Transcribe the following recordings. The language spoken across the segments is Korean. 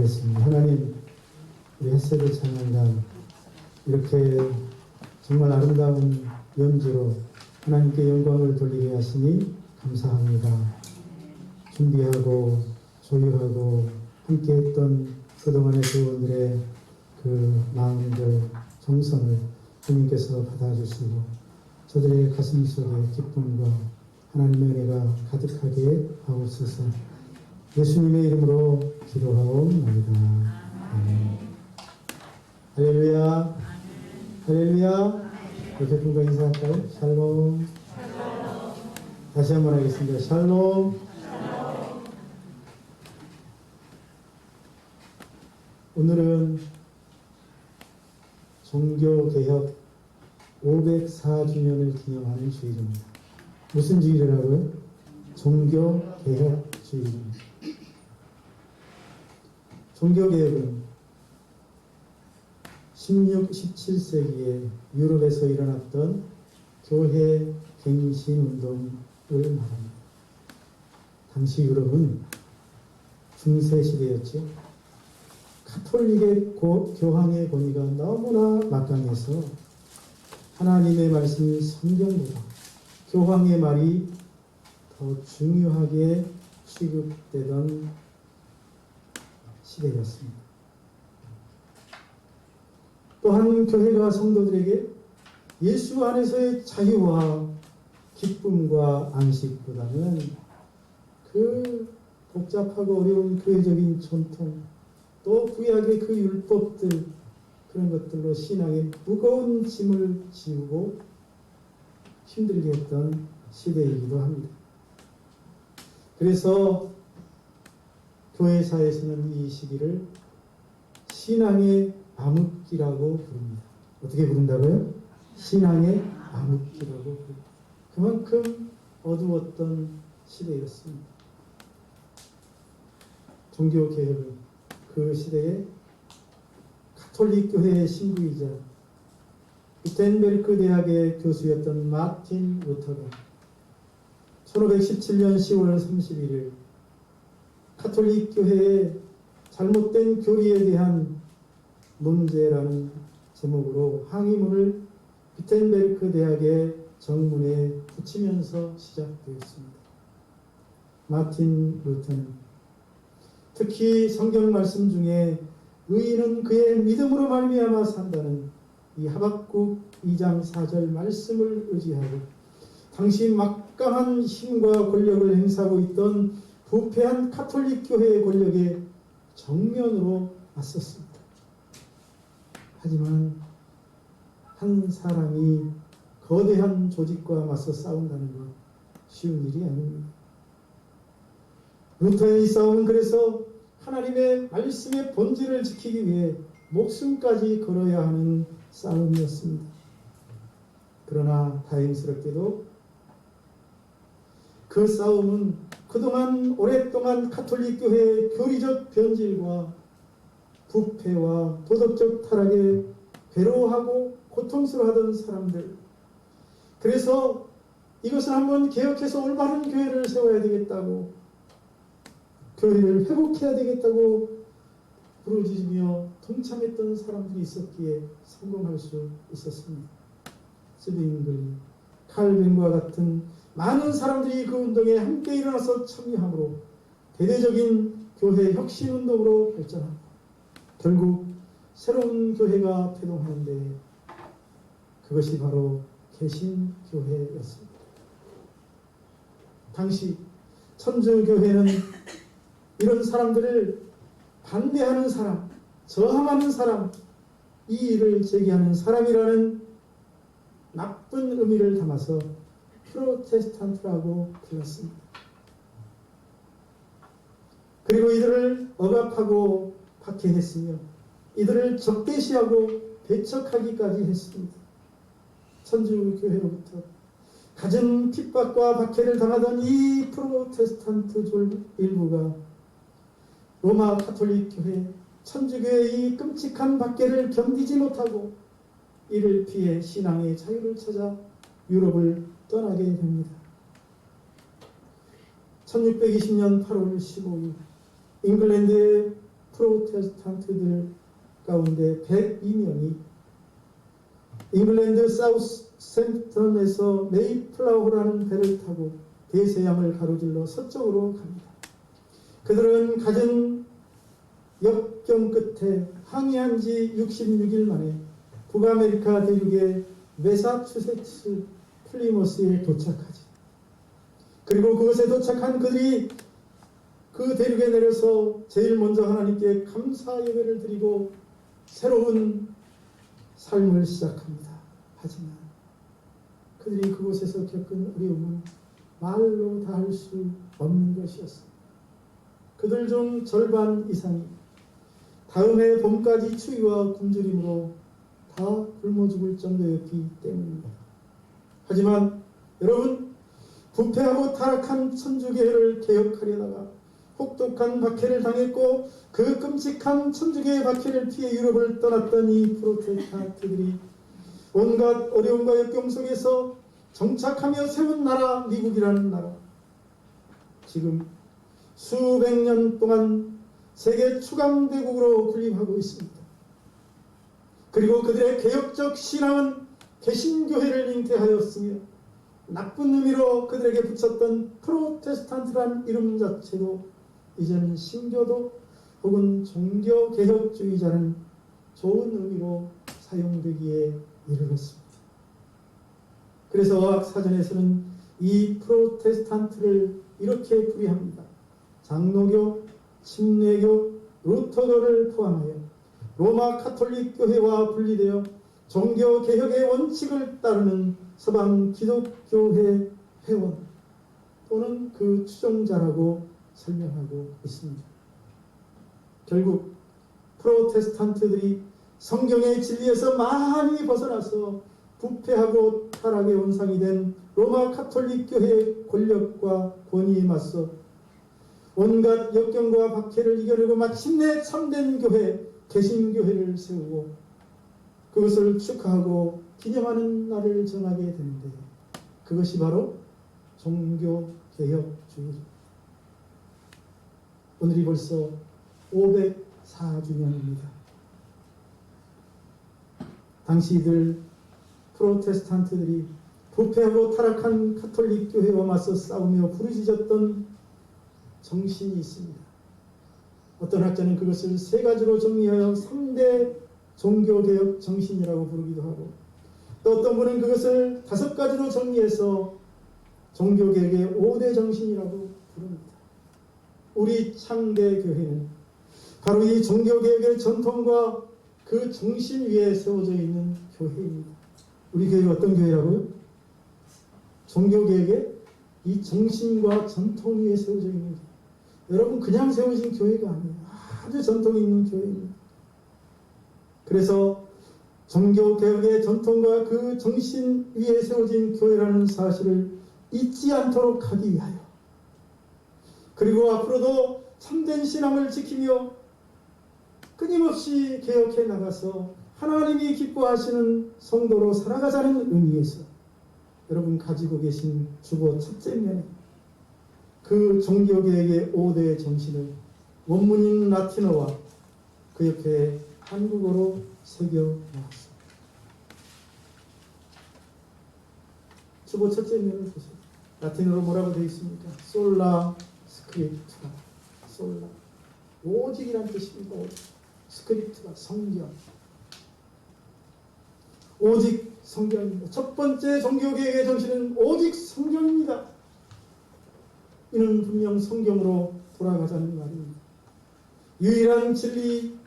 기도하겠습니다. 하나님, 우리 햇새들 찬양단 이렇게 정말 아름다운 연주로 하나님께 영광을 돌리게 하시니 감사합니다. 준비하고 조율하고 함께했던 그동안의 그분들의 그 마음들, 정성을 주님께서 받아주시고 저들의 가슴 속에 기쁨과 하나님의 은혜가 가득하게 하옵소서. 예수님의 이름으로 기도하옵나이다. 아멘. 할렐루야. 할렐루야. 옆에 분과 인사할까요? 샬롬. 다시 한번 하겠습니다. 샬롬. 오늘은 종교개혁 504주년을 기념하는 주일입니다. 무슨 주일이라고요? 종교개혁 주일입니다. 종교개혁은 16, 17세기에 유럽에서 일어났던 교회 갱신운동을 말합니다. 당시 유럽은 중세시대였죠. 카톨릭의 교황의 권위가 너무나 막강해서 하나님의 말씀인 성경보다 교황의 말이 더 중요하게 취급되던 시대였습니다. 또한 교회가 성도들에게 예수 안에서의 자유와 기쁨과 안식보다는 그 복잡하고 어려운 교회적인 전통, 또 구약의 그 율법들, 그런 것들로 신앙의 무거운 짐을 지우고 힘들게 했던 시대이기도 합니다. 그래서 교회사에서는 이 시기를 신앙의 암흑기라고 부릅니다. 어떻게 부른다고요? 신앙의 암흑기라고 부릅니다. 그만큼 어두웠던 시대였습니다. 종교개혁은 그 시대에 가톨릭 교회의 신부이자 위텐베르크 대학의 교수였던 마틴 루터가 1517년 10월 31일 가톨릭 교회의 잘못된 교리에 대한 문제라는 제목으로 항의문을 위텐베르크 대학의 정문에 붙이면서 시작되었습니다. 마틴 루터는 특히 성경 말씀 중에 의인은 그의 믿음으로 말미암아 산다는 이 하박국 2장 4절 말씀을 의지하고 당시 막강한 힘과 권력을 행사하고 있던 부패한 가톨릭 교회의 권력에 정면으로 맞섰습니다. 하지만 한 사람이 거대한 조직과 맞서 싸운다는 건 쉬운 일이 아닙니다. 루터의 싸움은 그래서 하나님의 말씀의 본질을 지키기 위해 목숨까지 걸어야 하는 싸움이었습니다. 그러나 다행스럽게도 그 싸움은 그동안 오랫동안 가톨릭 교회의 교리적 변질과 부패와 도덕적 타락에 괴로워하고 고통스러워하던 사람들, 그래서 이것을 한번 개혁해서 올바른 교회를 세워야 되겠다고, 교회를 회복해야 되겠다고 부르짖으며 동참했던 사람들이 있었기에 성공할 수 있었습니다. 스빈글, 칼빈과 같은 많은 사람들이 그 운동에 함께 일어나서 참여함으로 대대적인 교회 혁신운동으로 발전합니다. 결국 새로운 교회가 태동하는데 그것이 바로 개신교회였습니다. 당시 천주교회는 이런 사람들을 반대하는 사람, 저항하는 사람, 이의를 제기하는 사람이라는 나쁜 의미를 담아서 프로테스탄트라고 불렀습니다. 그리고 이들을 억압하고 박해했으며 이들을 적대시하고 배척하기까지 했습니다. 천주교회로부터 갖은 핍박과 박해를 당하던 이 프로테스탄트 일부가 로마 가톨릭 교회, 천주교회의 이 끔찍한 박해를 견디지 못하고 이를 피해 신앙의 자유를 찾아 유럽을 떠나게 됩니다. 1620년 8월 15일 잉글랜드의 프로테스탄트들 가운데 102명이 잉글랜드 사우스햄프턴에서 메이플라워라는 배를 타고 대서양을 가로질러 서쪽으로 갑니다. 그들은 갖은 역경 끝에 항해한 지 66일 만에 북아메리카 대륙의 매사추세츠 플리머스에 도착하지. 그리고 그것에 도착한 그들이 그 대륙에 내려서 제일 먼저 하나님께 감사 예배를 드리고 새로운 삶을 시작합니다. 하지만 그들이 그곳에서 겪은 어려움은 말로 다 할 수 없는 것이었습니다. 그들 중 절반 이상이 다음해 봄까지 추위와 굶주림으로 다 굶어 죽을 정도였기 때문입니다. 하지만 여러분, 부패하고 타락한 천주교회를 개혁하려다가 혹독한 박해를 당했고 그 끔찍한 천주교의 박해를 피해 유럽을 떠났던 이 프로테스탄트들이 온갖 어려움과 역경 속에서 정착하며 세운 나라 미국이라는 나라, 지금 수백 년 동안 세계 추강대국으로 군림하고 있습니다. 그리고 그들의 개혁적 신앙은 개신교회를 잉태하였으며 나쁜 의미로 그들에게 붙였던 프로테스탄트란 이름 자체도 이제는 신교도 혹은 종교개혁주의자는 좋은 의미로 사용되기에 이르렀습니다. 그래서 어학사전에서는 이 프로테스탄트를 이렇게 부리합니다. 장로교, 침례교, 루터교를 포함하여 로마 카톨릭 교회와 분리되어 종교개혁의 원칙을 따르는 서방 기독교회 회원 또는 그 추종자라고 설명하고 있습니다. 결국 프로테스탄트들이 성경의 진리에서 많이 벗어나서 부패하고 타락의 원상이 된 로마 카톨릭 교회의 권력과 권위에 맞서 온갖 역경과 박해를 이겨내고 마침내 참된 교회, 개신교회를 세우고 그것을 축하하고 기념하는 날을 정하게 되는데 그것이 바로 종교개혁주의입니다. 오늘이 벌써 504주년입니다. 당시 이들 프로테스탄트들이 부패하고 타락한 카톨릭 교회와 맞서 싸우며 부르짖었던 정신이 있습니다. 어떤 학자는 그것을 세 가지로 정리하여 3대 종교개혁 정신이라고 부르기도 하고 또 어떤 분은 그것을 5가지로 정리해서 종교개혁의 5대 정신이라고 부릅니다. 우리 창대 교회는 바로 이 종교개혁의 전통과 그 정신 위에 세워져 있는 교회입니다. 우리 교회가 어떤 교회라고요? 종교개혁의 이 정신과 전통 위에 세워져 있는 교회. 여러분, 그냥 세워진 교회가 아니에요. 아주 전통이 있는 교회입니다. 그래서 종교개혁의 전통과 그 정신 위에 세워진 교회라는 사실을 잊지 않도록 하기 위하여 그리고 앞으로도 참된 신앙을 지키며 끊임없이 개혁해 나가서 하나님이 기뻐하시는 성도로 살아가자는 의미에서 여러분 가지고 계신 주보 첫째 면에 그 종교개혁의 5대 정신을 원문인 라틴어와 그 옆에 한국어로 새겨놓았습니다. 주보 첫째 면을 보세요. 라틴어로 뭐라고 되어 있습니까? 솔라 스크립투라. 솔라. 오직이란 뜻입니다. 오직. 스크립투라. 성경. 오직 성경입니다. 첫 번째 종교개혁의 정신은 오직 성경입니다. 이는 분명 성경으로 돌아가자는 말입니다. 유일한 진리,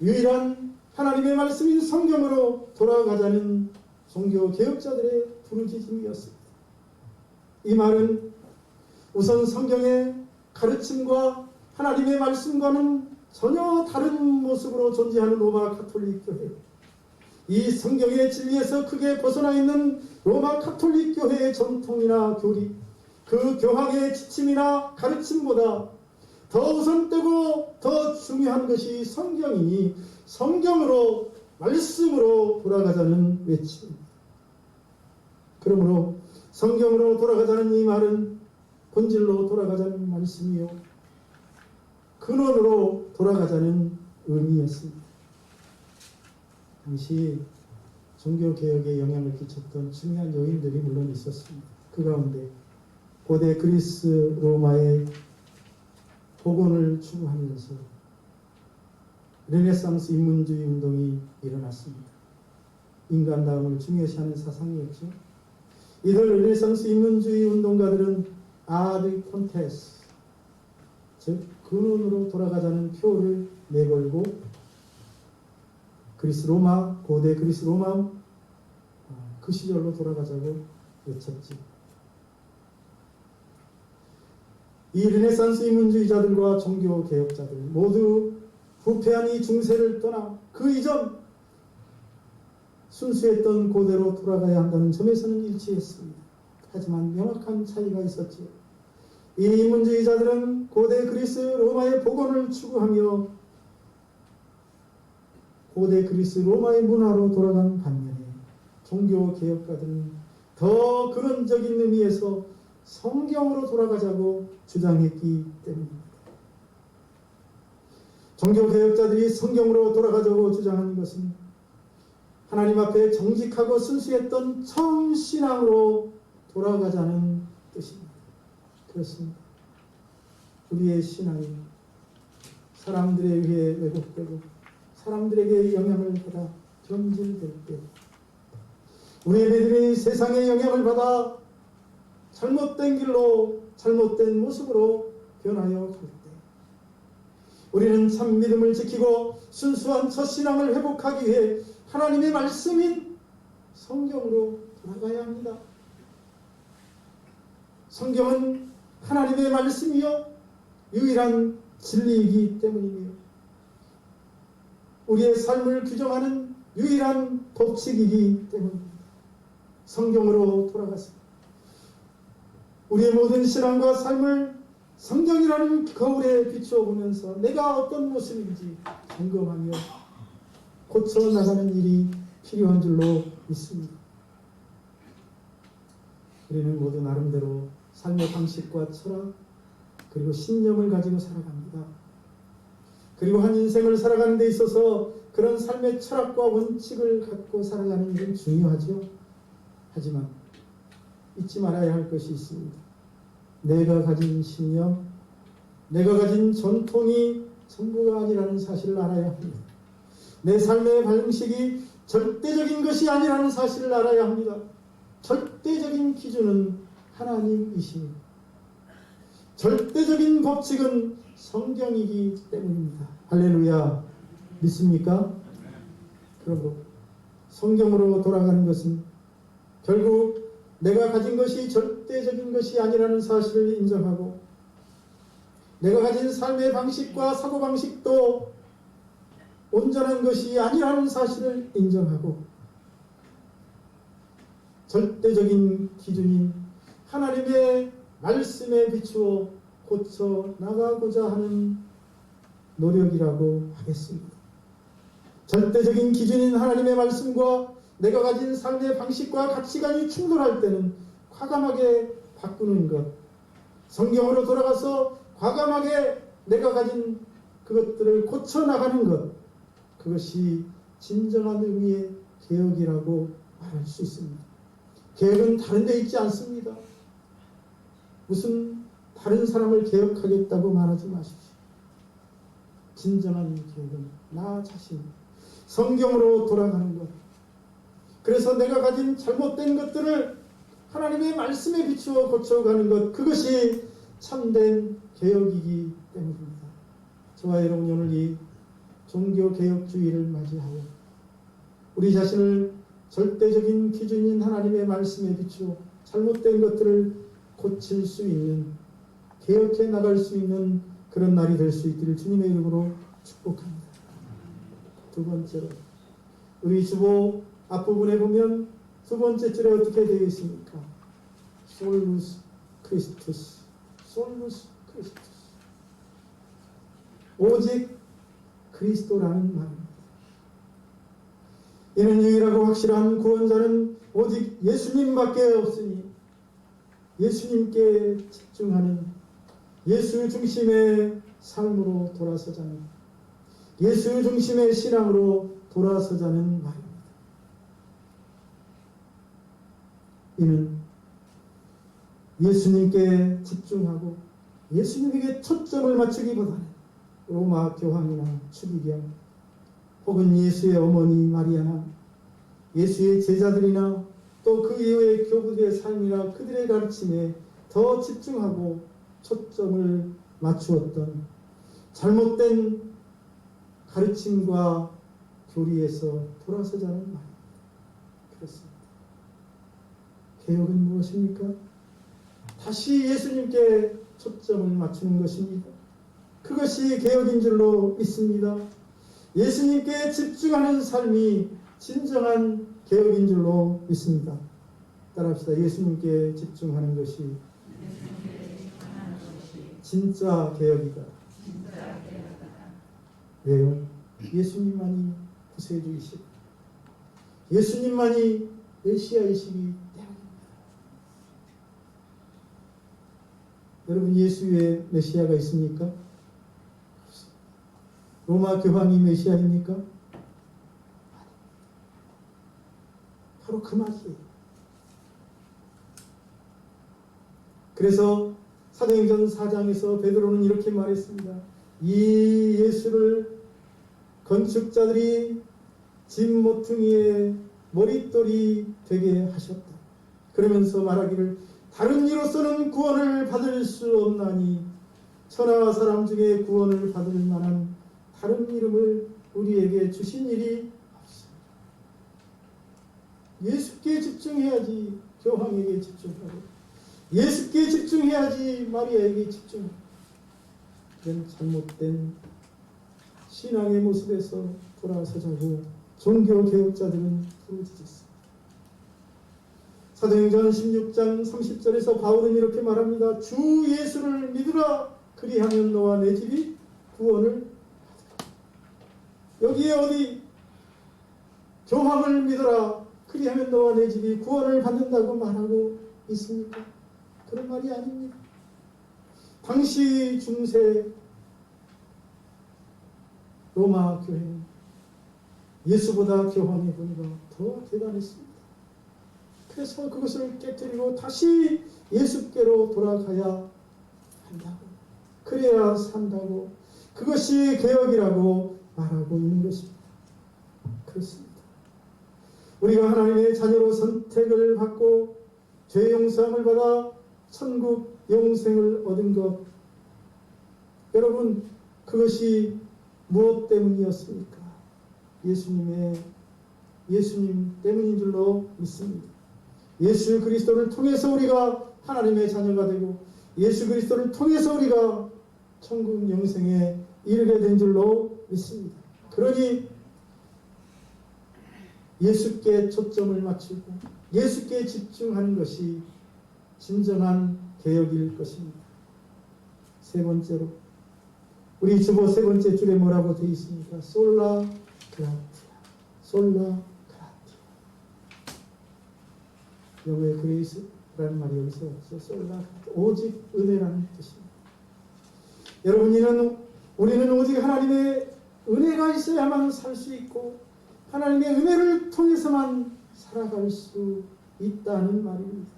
유일한 하나님의 말씀인 성경으로 돌아가자는 종교개혁자들의 부르짖음이었습니다. 이 말은 우선 성경의 가르침과 하나님의 말씀과는 전혀 다른 모습으로 존재하는 로마 카톨릭 교회, 이 성경의 진리에서 크게 벗어나 있는 로마 카톨릭 교회의 전통이나 교리, 그 교황의 지침이나 가르침보다 더 우선되고 더 중요한 것이 성경이니 성경으로, 말씀으로 돌아가자는 외침입니다. 그러므로 성경으로 돌아가자는 이 말은 본질로 돌아가자는 말씀이요, 근원으로 돌아가자는 의미였습니다. 당시 종교개혁에 영향을 끼쳤던 중요한 요인들이 물론 있었습니다. 그 가운데 고대 그리스 로마의 복원을 추구하면서 르네상스 인문주의 운동이 일어났습니다. 인간다움을 중요시하는 사상이었죠. 이들 르네상스 인문주의 운동가들은 아드 콘테스, 즉 근원으로 돌아가자는 표를 내걸고 그리스 로마, 고대 그리스 로마 그 시절로 돌아가자고 외쳤지. 이 르네상스 인문주의자들과 종교개혁자들 모두 부패한 이 중세를 떠나 그 이전 순수했던 고대로 돌아가야 한다는 점에서는 일치했습니다. 하지만 명확한 차이가 있었지요. 이 인문주의자들은 고대 그리스 로마의 복원을 추구하며 고대 그리스 로마의 문화로 돌아간 반면에 종교개혁가들은 더 근원적인 의미에서 성경으로 돌아가자고 주장했기 때문입니다. 종교개혁자들이 성경으로 돌아가자고 주장한 것은 하나님 앞에 정직하고 순수했던 처음 신앙으로 돌아가자는 뜻입니다. 그렇습니다. 우리의 신앙이 사람들에 의해 왜곡되고 사람들에게 영향을 받아 변질될 때, 우리의 믿음이 세상의 영향을 받아 잘못된 길로 잘못된 모습으로 변하여 갈 때, 우리는 참 믿음을 지키고 순수한 첫 신앙을 회복하기 위해 하나님의 말씀인 성경으로 돌아가야 합니다. 성경은 하나님의 말씀이요 유일한 진리이기 때문이며 우리의 삶을 규정하는 유일한 법칙이기 때문입니다. 성경으로 돌아가서 우리의 모든 신앙과 삶을 성경이라는 거울에 비추어 보면서 내가 어떤 모습인지 점검하며 고쳐 나가는 일이 필요한 줄로 믿습니다. 우리는 모두 나름대로 삶의 방식과 철학 그리고 신념을 가지고 살아갑니다. 그리고 한 인생을 살아가는 데 있어서 그런 삶의 철학과 원칙을 갖고 살아가는 게 중요하죠. 하지만 잊지 말아야 할 것이 있습니다. 내가 가진 신념, 내가 가진 전통이 전부가 아니라는 사실을 알아야 합니다. 내 삶의 방식이 절대적인 것이 아니라는 사실을 알아야 합니다. 절대적인 기준은 하나님이십니다. 절대적인 법칙은 성경이기 때문입니다. 할렐루야. 믿습니까? 그러므로 성경으로 돌아가는 것은 결국 내가 가진 것이 절대적인 것이 아니라는 사실을 인정하고 내가 가진 삶의 방식과 사고방식도 온전한 것이 아니라는 사실을 인정하고 절대적인 기준인 하나님의 말씀에 비추어 고쳐 나가고자 하는 노력이라고 하겠습니다. 절대적인 기준인 하나님의 말씀과 내가 가진 삶의 방식과 가치관이 충돌할 때는 과감하게 바꾸는 것, 성경으로 돌아가서 과감하게 내가 가진 그것들을 고쳐 나가는 것, 그것이 진정한 의미의 개혁이라고 말할 수 있습니다. 개혁은 다른 데 있지 않습니다. 무슨 다른 사람을 개혁하겠다고 말하지 마십시오. 진정한 개혁은 나 자신, 성경으로 돌아가는 것. 그래서 내가 가진 잘못된 것들을 하나님의 말씀에 비추어 고쳐가는 것, 그것이 참된 개혁이기 때문입니다. 저와 여러분이 오늘 이 종교개혁주의를 맞이하여 우리 자신을 절대적인 기준인 하나님의 말씀에 비추어 잘못된 것들을 고칠 수 있는, 개혁해 나갈 수 있는 그런 날이 될 수 있기를 주님의 이름으로 축복합니다. 두 번째로 우리 주보 앞부분에 보면 두 번째 줄에 어떻게 되어 있습니까? 솔루스 크리스투스, 솔루스 크리스투스, 오직 그리스도라는 말입니다. 이는 유일하고 확실한 구원자는 오직 예수님밖에 없으니 예수님께 집중하는 예수 중심의 삶으로 돌아서자는, 예수 중심의 신앙으로 돌아서자는 말입니다. 이는 예수님께 집중하고 예수님에게 초점을 맞추기보다는 로마 교황이나 추기경 혹은 예수의 어머니 마리아나 예수의 제자들이나 또 그 이후의 교부들의 삶이나 그들의 가르침에 더 집중하고 초점을 맞추었던 잘못된 가르침과 교리에서 돌아서자는 말입니다. 그렇습니다. 개혁은 무엇입니까? 다시 예수님께 초점을 맞추는 것입니다. 그것이 개혁인 줄로 믿습니다. 예수님께 집중하는 삶이 진정한 개혁인 줄로 믿습니다. 따라합시다. 예수님께 집중하는 것이 진짜 개혁이다. 왜요? 예수님만이 구세주이시고 예수님만이 메시아이시기 때문입니다. 여러분, 예수의 메시아가 있습니까? 로마 교황이 메시아입니까? 바로 그 말이에요. 그래서 사도행전 4장에서 베드로는 이렇게 말했습니다. 이 예수를 건축자들이 집 모퉁이에 머릿돌이 되게 하셨다. 그러면서 말하기를 다른 이로서는 구원을 받을 수 없나니 천하 사람 중에 구원을 받을 만한 다른 이름을 우리에게 주신 일이 없습니다. 예수께 집중해야지 교황에게 집중하고 예수께 집중해야지 마리아에게 집중하고 이런 잘못된 신앙의 모습에서 돌아서자고 종교개혁자들은 부르짖었습니다. 사도행전 16장 30절에서 바울은 이렇게 말합니다. 주 예수를 믿으라. 그리하면 너와 내 집이 구원을 받으라. 여기에 어디 교황을 믿어라. 그리하면 너와 내 집이 구원을 받는다고 말하고 있습니까? 그런 말이 아닙니다. 당시 중세 로마 교회는 예수보다 교황의 권위가 더 대단했습니다. 그래서 그것을 깨뜨리고 다시 예수께로 돌아가야 한다고, 그래야 산다고, 그것이 개혁이라고 말하고 있는 것입니다. 그렇습니다. 우리가 하나님의 자녀로 선택을 받고 죄 용서함을 받아 천국 영생을 얻은 것, 여러분, 그것이 무엇 때문이었습니까? 예수님 때문인 줄로 믿습니다. 예수 그리스도를 통해서 우리가 하나님의 자녀가 되고 예수 그리스도를 통해서 우리가 천국 영생에 이르게 된 줄로 믿습니다. 그러니 예수께 초점을 맞추고 예수께 집중하는 것이 진정한 개혁일 것입니다. 세 번째로, 우리 주보 세 번째 줄에 뭐라고 되어 있습니까? 솔라 그라티아. 솔라 그라티아. 영어의 그레이스라는 말이 여기서 솔라, 오직 은혜라는 뜻입니다. 여러분, 우리는 오직 하나님의 은혜가 있어야만 살 수 있고 하나님의 은혜를 통해서만 살아갈 수 있다는 말입니다.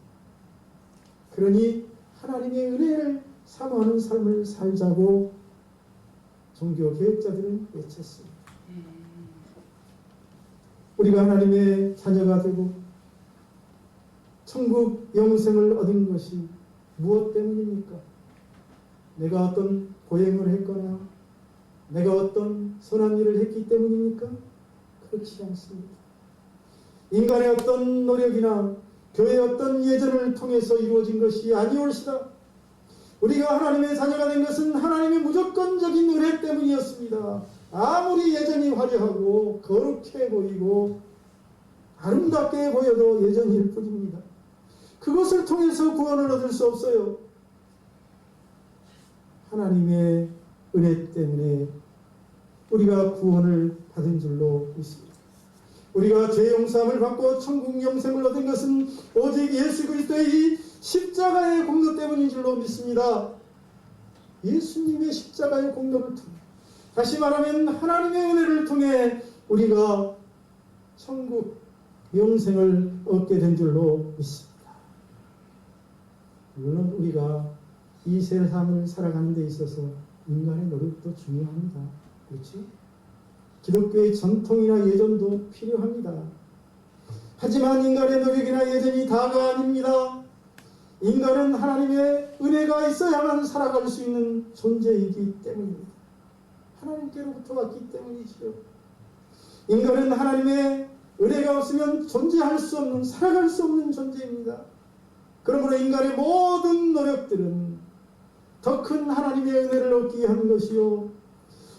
그러니 하나님의 은혜를 사모하는 삶을 살자고 종교 개혁자들은 외쳤습니다. 우리가 하나님의 자녀가 되고 천국 영생을 얻은 것이 무엇 때문입니까? 내가 어떤 고행을 했거나 내가 어떤 선한 일을 했기 때문입니까? 그렇지 않습니다. 인간의 어떤 노력이나 교회의 어떤 예전을 통해서 이루어진 것이 아니올시다. 우리가 하나님의 자녀가 된 것은 하나님의 무조건적인 은혜 때문이었습니다. 아무리 예전이 화려하고 거룩해 보이고 아름답게 보여도 예전일 뿐입니다. 그것을 통해서 구원을 얻을 수 없어요. 하나님의 은혜 때문에 우리가 구원을 받은 줄로 믿습니다. 우리가 죄 용서함을 받고 천국 영생을 얻은 것은 오직 예수 그리스도의 이 십자가의 공로 때문인 줄로 믿습니다. 예수님의 십자가의 공로를 통해, 다시 말하면 하나님의 은혜를 통해 우리가 천국 영생을 얻게 된 줄로 믿습니다. 물론 우리가 이 세상을 살아가는 데 있어서 인간의 노력도 중요합니다. 그렇죠? 기독교의 전통이나 예전도 필요합니다. 하지만 인간의 노력이나 예전이 다가 아닙니다. 인간은 하나님의 은혜가 있어야만 살아갈 수 있는 존재이기 때문입니다. 하나님께로부터 왔기 때문이지요. 인간은 하나님의 은혜가 없으면 존재할 수 없는, 살아갈 수 없는 존재입니다. 그러므로 인간의 모든 노력들은 더 큰 하나님의 은혜를 얻기 위한 것이요,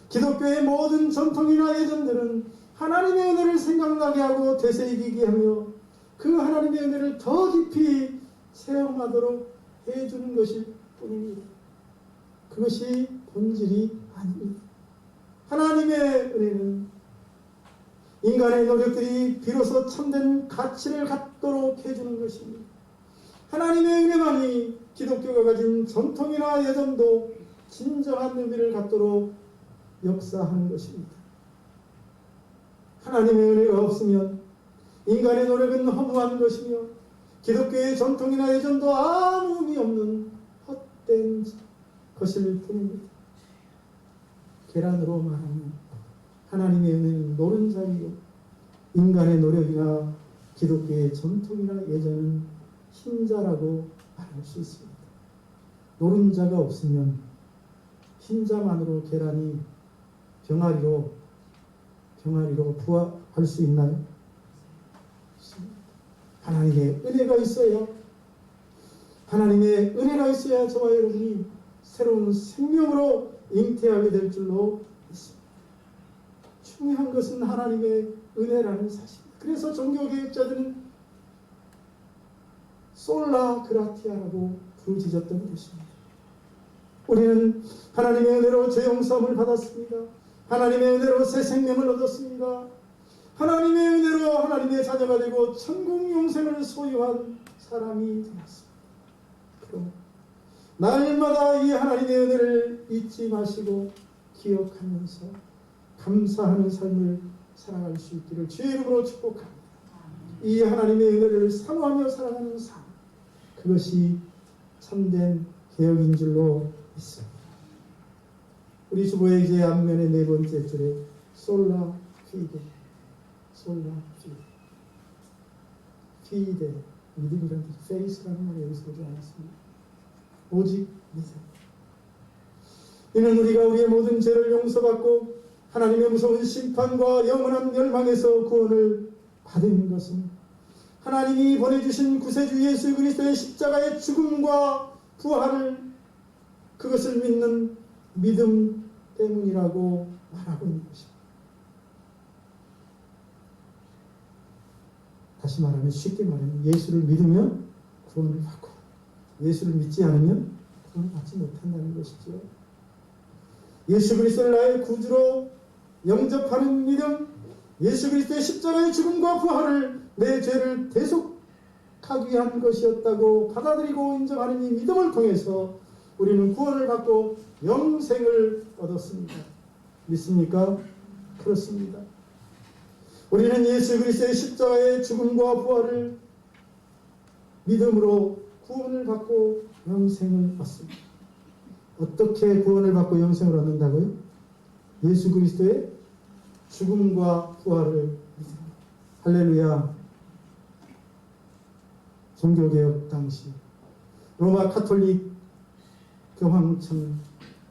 기독교의 모든 전통이나 예전들은 하나님의 은혜를 생각나게 하고 되새기게 하며 그 하나님의 은혜를 더 깊이 체험하도록 해주는 것일 뿐입니다. 그것이 본질이 아닙니다. 하나님의 은혜는 인간의 노력들이 비로소 참된 가치를 갖도록 해주는 것입니다. 하나님의 은혜만이 기독교가 가진 전통이나 예전도 진정한 의미를 갖도록 역사하는 것입니다. 하나님의 은혜가 없으면 인간의 노력은 허무한 것이며 기독교의 전통이나 예전도 아무 의미 없는 헛된 것일 뿐입니다. 계란으로 말하면 하나님의 은혜는 노른자이요, 인간의 노력이나 기독교의 전통이나 예전은 흰자라고 말할 수 있습니다. 노른자가 없으면 흰자만으로 계란이 병아리로 부화할 수 있나요? 하나님의 은혜가 있어야, 하나님의 은혜가 있어야 저와 여러분이 새로운 생명으로 잉태하게 될 줄로 믿습니다. 중요한 것은 하나님의 은혜라는 사실입니다. 그래서 종교개혁자들은 솔라 그라티아라고 부르짖었던 것입니다. 우리는 하나님의 은혜로 죄 용서함을 받았습니다. 하나님의 은혜로 새 생명을 얻었습니다. 하나님의 은혜로 하나님의 자녀가 되고 천국 영생을 소유한 사람이 되었습니다. 그럼 날마다 이 하나님의 은혜를 잊지 마시고 기억하면서 감사하는 삶을 살아갈 수 있기를 주의 이름으로 축복합니다. 이 하나님의 은혜를 사모하며 살아가는 삶, 그것이 참된 개혁인 줄로 믿습니다. 우리 주보의 이제 앞면의 네 번째 줄에 솔라 피데, 솔라 피데, 믿음이라는 뜻, 페이스라는 말이 여기서 오지 않았습니다. 오직 믿음. 이는 우리가 우리의 모든 죄를 용서받고 하나님의 무서운 심판과 영원한 멸망에서 구원을 받은 것은 하나님이 보내주신 구세주 예수 그리스도의 십자가의 죽음과 부활을, 그것을 믿는 믿음 때문이라고 말하고 있는 것입니다. 다시 말하면, 쉽게 말하면 예수를 믿으면 구원을 받고 예수를 믿지 않으면 구원을 받지 못한다는 것이죠. 예수 그리스도를 나의 구주로 영접하는 믿음, 예수 그리스도의 십자가의 죽음과 부활을 내 죄를 대속하기 위한 것이었다고 받아들이고 인정하는 이 믿음을 통해서 우리는 구원을 받고 영생을 얻었습니다. 믿습니까? 그렇습니다. 우리는 예수 그리스도의 십자가의 죽음과 부활을 믿음으로 구원을 받고 영생을 얻습니다. 어떻게 구원을 받고 영생을 얻는다고요? 예수 그리스도의 죽음과 부활을 믿습니다. 할렐루야. 종교개혁 당시 로마 카톨릭 교황청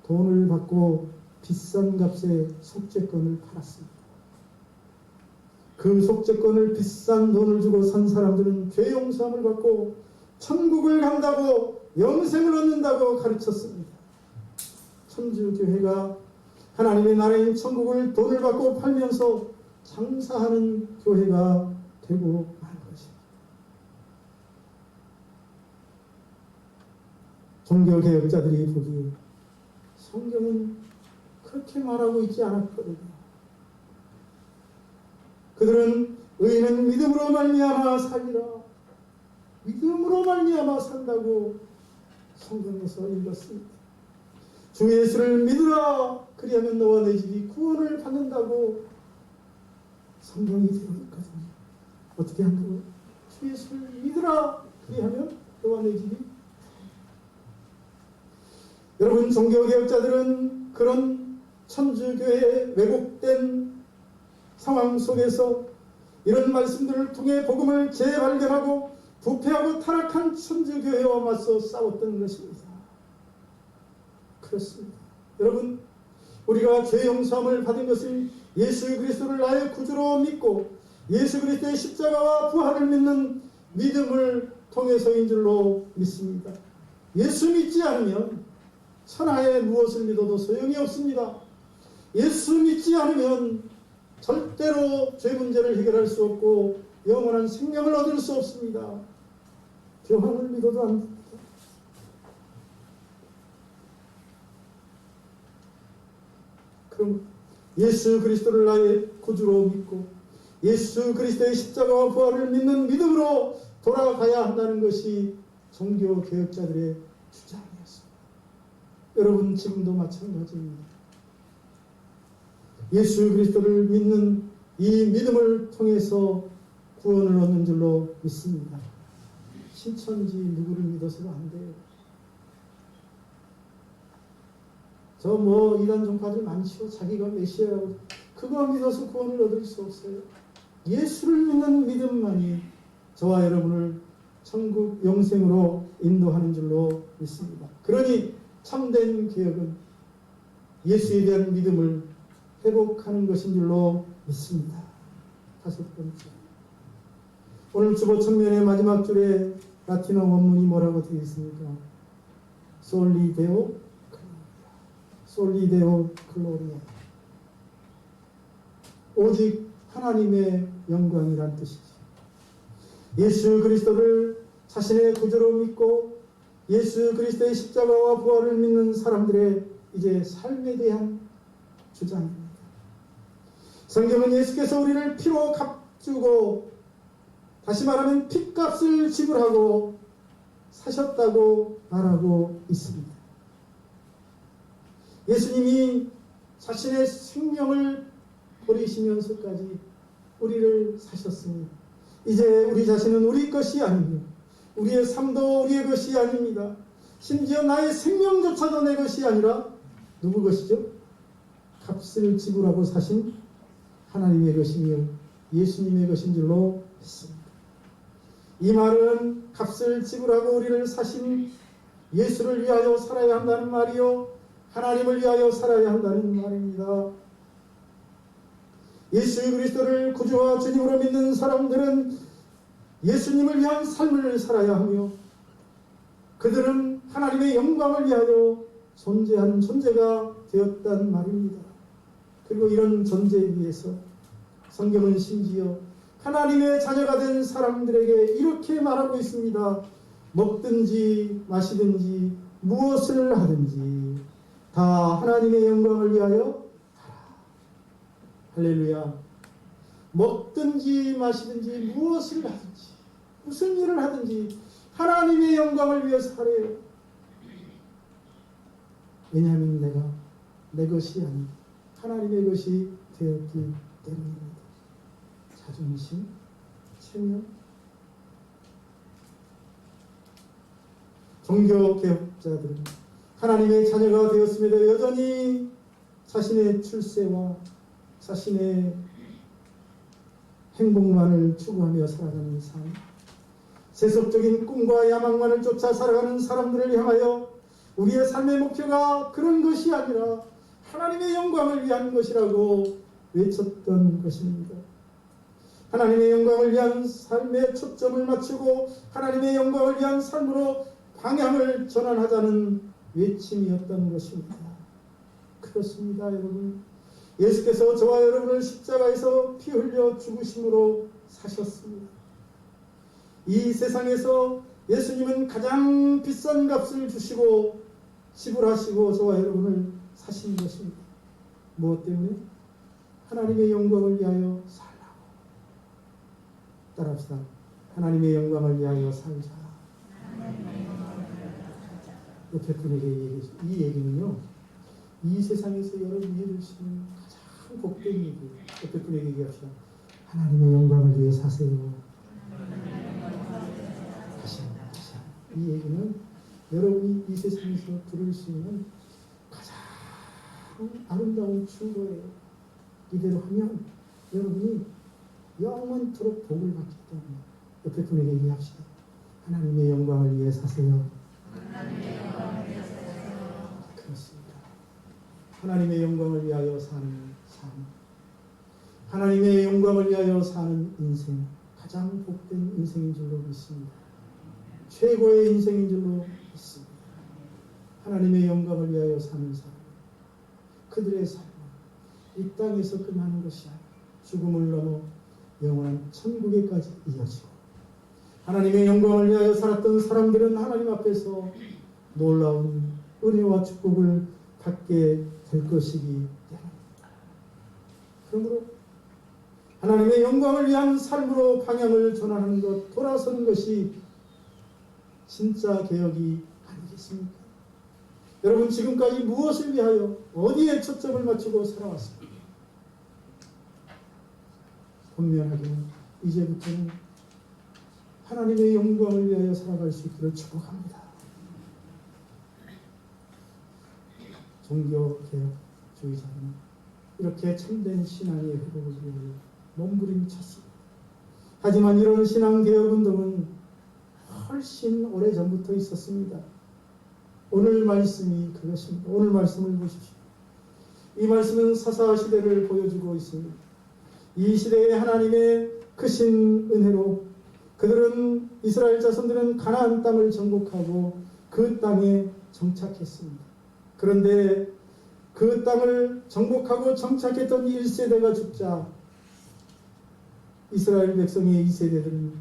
돈을 받고 비싼 값에 속죄권을 팔았습니다. 그 속죄권을 비싼 돈을 주고 산 사람들은 죄 용서함을 받고 천국을 간다고, 영생을 얻는다고 가르쳤습니다. 천주교회가 하나님의 나라인 천국을 돈을 받고 팔면서 장사하는 교회가 되고 만 것입니다. 종교개혁자들이 보기에 성경은 그렇게 말하고 있지 않았거든요. 그들은 의인은 믿음으로 말미암아 살리라, 믿음으로 말미암아 산다고 성경에서 읽었습니다. 주 예수를 믿으라. 그리하면 너와 내 집이 구원을 받는다고 성경이 되어 있거든요. 어떻게 한다고? 주 예수를 믿으라. 그리하면 너와 내 집이. 여러분, 종교개혁자들은 그런 천주교의 왜곡된 상황 속에서 이런 말씀들을 통해 복음을 재발견하고 부패하고 타락한 천주교회와 맞서 싸웠던 것입니다. 그렇습니다. 여러분, 우리가 죄 용서함을 받은 것은 예수 그리스도를 나의 구주로 믿고 예수 그리스도의 십자가와 부활을 믿는 믿음을 통해서인 줄로 믿습니다. 예수 믿지 않으면 천하에 무엇을 믿어도 소용이 없습니다. 예수 믿지 않으면 절대로 죄 문제를 해결할 수 없고 영원한 생명을 얻을 수 없습니다. 교황을 믿어도 안 됩니다. 그럼 예수 그리스도를 나의 구주로 믿고 예수 그리스도의 십자가와 부활을 믿는 믿음으로 돌아가야 한다는 것이 종교개혁자들의 주장이었습니다. 여러분, 지금도 마찬가지입니다. 예수 그리스도를 믿는 이 믿음을 통해서 구원을 얻는 줄로 믿습니다. 신천지 누구를 믿어서도 안 돼요. 저 이단 종파들 많죠. 자기가 메시아라고. 그거 믿어서 구원을 얻을 수 없어요. 예수를 믿는 믿음만이 저와 여러분을 천국 영생으로 인도하는 줄로 믿습니다. 그러니 참된 개혁은 예수에 대한 믿음을 회복하는 것인 줄로 믿습니다. 다섯 번째, 오늘 주보 청면의 마지막 줄에 라틴어 원문이 뭐라고 되어 있습니까? 솔리데오 글로리아. 오직 하나님의 영광이란 뜻이죠. 예수 그리스도를 자신의 구주로 믿고 예수 그리스도의 십자가와 부활을 믿는 사람들의 이제 삶에 대한 주장입니다. 성경은 예수께서 우리를 피로 값주고, 다시 말하면 핏값을 지불하고 사셨다고 말하고 있습니다. 예수님이 자신의 생명을 버리시면서까지 우리를 사셨습니다. 이제 우리 자신은 우리 것이 아닙니다. 우리의 삶도 우리의 것이 아닙니다. 심지어 나의 생명조차도 내 것이 아니라 누구 것이죠? 값을 지불하고 사신 하나님의 것이며 예수님의 것인 줄로 믿습니다. 이 말은 값을 지불하고 우리를 사신 예수를 위하여 살아야 한다는 말이요, 하나님을 위하여 살아야 한다는 말입니다. 예수 그리스도를 구주와 주님으로 믿는 사람들은 예수님을 위한 삶을 살아야 하며 그들은 하나님의 영광을 위하여 존재하는 존재가 되었단 말입니다. 그리고 이런 존재에 위해서 성경은 심지어 하나님의 자녀가 된 사람들에게 이렇게 말하고 있습니다. 먹든지 마시든지 무엇을 하든지 다 하나님의 영광을 위하여 하라. 할렐루야. 먹든지 마시든지 무엇을 하든지 무슨 일을 하든지 하나님의 영광을 위해서 하래요. 왜냐하면 내가 내 것이 아닌 하나님의 것이 되었기 때문입니다. 자존심, 체면. 종교개혁자들은 하나님의 자녀가 되었음에도 여전히 자신의 출세와 자신의 행복만을 추구하며 살아가는 삶, 세속적인 꿈과 야망만을 쫓아 살아가는 사람들을 향하여 우리의 삶의 목표가 그런 것이 아니라 하나님의 영광을 위한 것이라고 외쳤던 것입니다. 하나님의 영광을 위한 삶에 초점을 맞추고 하나님의 영광을 위한 삶으로 방향을 전환하자는 외침이었던 것입니다. 그렇습니다, 여러분. 예수께서 저와 여러분을 십자가에서 피 흘려 죽으심으로 사셨습니다. 이 세상에서 예수님은 가장 비싼 값을 주시고 지불하시고 저와 여러분을 사신 것입니다. 무엇 때문에? 하나님의 영광을 위하여 살라고. 따라합시다. 하나님의 영광을 위하여 살자. 옆에 분에게 이 얘기는요, 이 세상에서 여러분이 해줄 수 있는 가장 복된 얘기, 옆에 분에게 얘기합시다. 하나님의 영광을 위해 사세요. 다시 한번. 이 얘기는 여러분이 이 세상에서 들을 수 있는 가장 아름다운 충고예요. 이대로 하면 여러분이 영원토록 복을 받기 때문에 옆에 분에게 얘기합시다. 하나님의 영광을 위해 사세요. 그렇습니다. 하나님의 영광을 위하여 사는 삶, 하나님의 영광을 위하여 사는 인생, 가장 복된 인생인 줄로 믿습니다. 최고의 인생인 줄로 믿습니다. 하나님의 영광을 위하여 사는 삶, 그들의 삶은 이 땅에서 끝나는 것이 아니라 죽음을 넘어 영원한 천국에까지 이어지고, 하나님의 영광을 위하여 살았던 사람들은 하나님 앞에서 놀라운 은혜와 축복을 받게 될 것이기 때문입니다. 그러므로 하나님의 영광을 위한 삶으로 방향을 전환하는 것, 돌아서는 것이 진짜 개혁이 아니겠습니까? 여러분, 지금까지 무엇을 위하여 어디에 초점을 맞추고 살아왔습니까? 분명하게는 이제부터는 하나님의 영광을 위하여 살아갈 수 있기를 축복합니다. 종교개혁주의자는 이렇게 참된 신앙의 회복을 위해 몸부림쳤습니다. 하지만 이런 신앙개혁운동은 훨씬 오래전부터 있었습니다. 오늘 말씀이 그것입니다. 오늘 말씀을 보십시오. 이 말씀은 사사시대를 보여주고 있습니다. 이 시대에 하나님의 크신 은혜로 그들은, 이스라엘 자손들은 가나안 땅을 정복하고 그 땅에 정착했습니다. 그런데 그 땅을 정복하고 정착했던 1세대가 죽자 이스라엘 백성의 2세대들은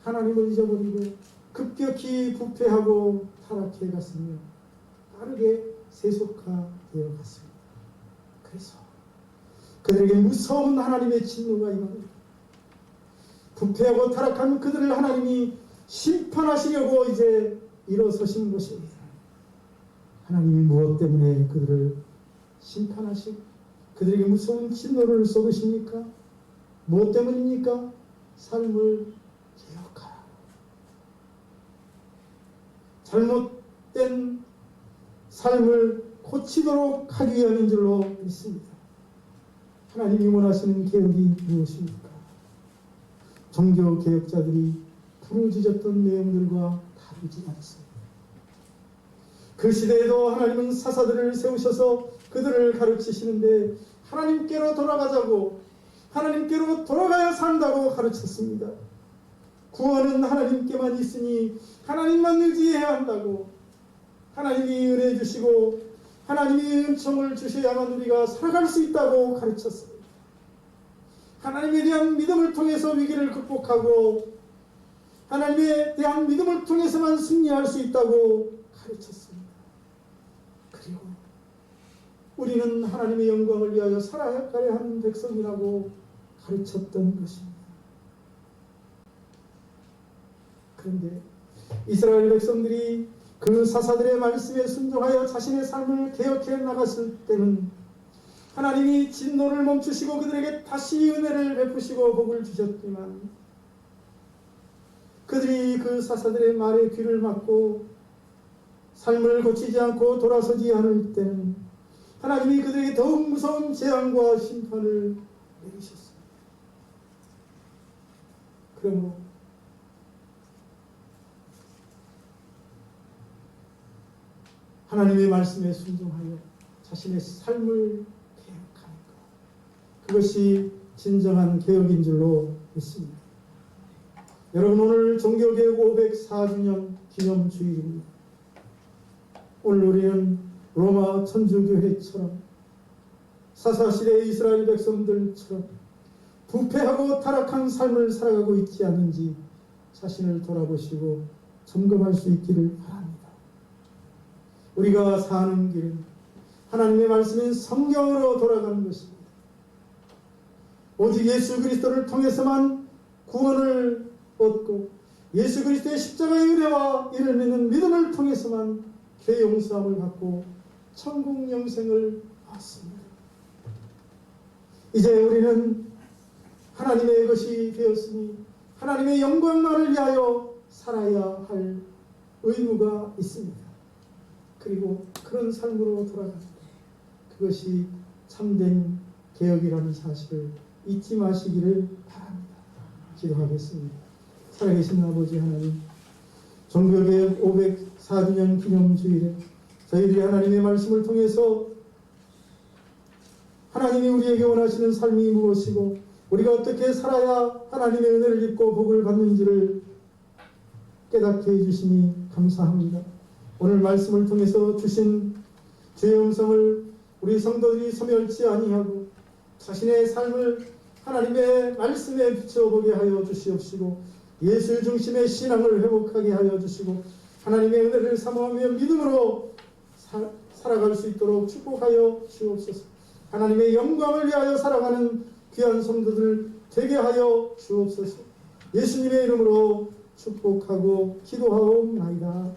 하나님을 잊어버리고 급격히 부패하고 타락해 갔으며 빠르게 세속화되어 갔습니다. 그래서 그들에게 무서운 하나님의 진노가 임합니다. 부패하고 타락한 그들을 하나님이 심판하시려고 이제 일어서신 것입니다. 하나님이 무엇 때문에 그들을 심판하시고 그들에게 무서운 진노를 쏟으십니까? 무엇 때문입니까? 삶을 개혁하라. 잘못된 삶을 고치도록 하기 위함인 줄로 믿습니다. 하나님이 원하시는 개혁이 무엇입니까? 종교개혁자들이 부르짖었던 내용들과 다르지 않습니다. 그 시대에도 하나님은 사사들을 세우셔서 그들을 가르치시는데 하나님께로 돌아가자고, 하나님께로 돌아가야 산다고 가르쳤습니다. 구원은 하나님께만 있으니 하나님만 의지해야 한다고, 하나님이 은혜 주시고 하나님이 은총을 주셔야만 우리가 살아갈 수 있다고 가르쳤습니다. 하나님에 대한 믿음을 통해서 위기를 극복하고 하나님에 대한 믿음을 통해서만 승리할 수 있다고 가르쳤습니다. 그리고 우리는 하나님의 영광을 위하여 살아가야 하는 백성이라고 가르쳤던 것입니다. 그런데 이스라엘 백성들이 그 사사들의 말씀에 순종하여 자신의 삶을 개혁해 나갔을 때는 하나님이 진노를 멈추시고 그들에게 다시 은혜를 베푸시고 복을 주셨지만, 그들이 그 사사들의 말에 귀를 막고 삶을 고치지 않고 돌아서지 않을 때는 하나님이 그들에게 더욱 무서운 재앙과 심판을 내리셨습니다. 그러므로 하나님의 말씀에 순종하여 자신의 삶을 개혁하는 것, 그것이 진정한 개혁인 줄로 믿습니다. 여러분, 오늘 종교개혁 504주년 기념주일입니다. 오늘 우리는 로마 천주교회처럼 사사시대의 이스라엘 백성들처럼 부패하고 타락한 삶을 살아가고 있지 않는지 자신을 돌아보시고 점검할 수 있기를 바랍니다. 우리가 사는 길은 하나님의 말씀인 성경으로 돌아가는 것입니다. 오직 예수 그리스도를 통해서만 구원을 얻고 예수 그리스도의 십자가의 은혜와 이를 믿는 믿음을 통해서만 죄 용서함을 받고 천국 영생을 얻습니다. 이제 우리는 하나님의 것이 되었으니 하나님의 영광만을 위하여 살아야 할 의무가 있습니다. 그리고 그런 삶으로 돌아갑니다. 그것이 참된 개혁이라는 사실을 잊지 마시기를 바랍니다. 기도하겠습니다. 살아계신 아버지 하나님, 종교개혁 504주년 기념주일에 저희들이 하나님의 말씀을 통해서 하나님이 우리에게 원하시는 삶이 무엇이고 우리가 어떻게 살아야 하나님의 은혜를 입고 복을 받는지를 깨닫게 해주시니 감사합니다. 오늘 말씀을 통해서 주신 주의 음성을 우리 성도들이 소멸치 아니하고 자신의 삶을 하나님의 말씀에 비춰보게 하여 주시옵시고 예수 중심의 신앙을 회복하게 하여 주시고 하나님의 은혜를 사모하며 믿음으로 살아갈 수 있도록 축복하여 주옵소서. 하나님의 영광을 위하여 살아가는 귀한 성도들 되게 하여 주옵소서. 예수님의 이름으로 축복하고 기도하옵나이다.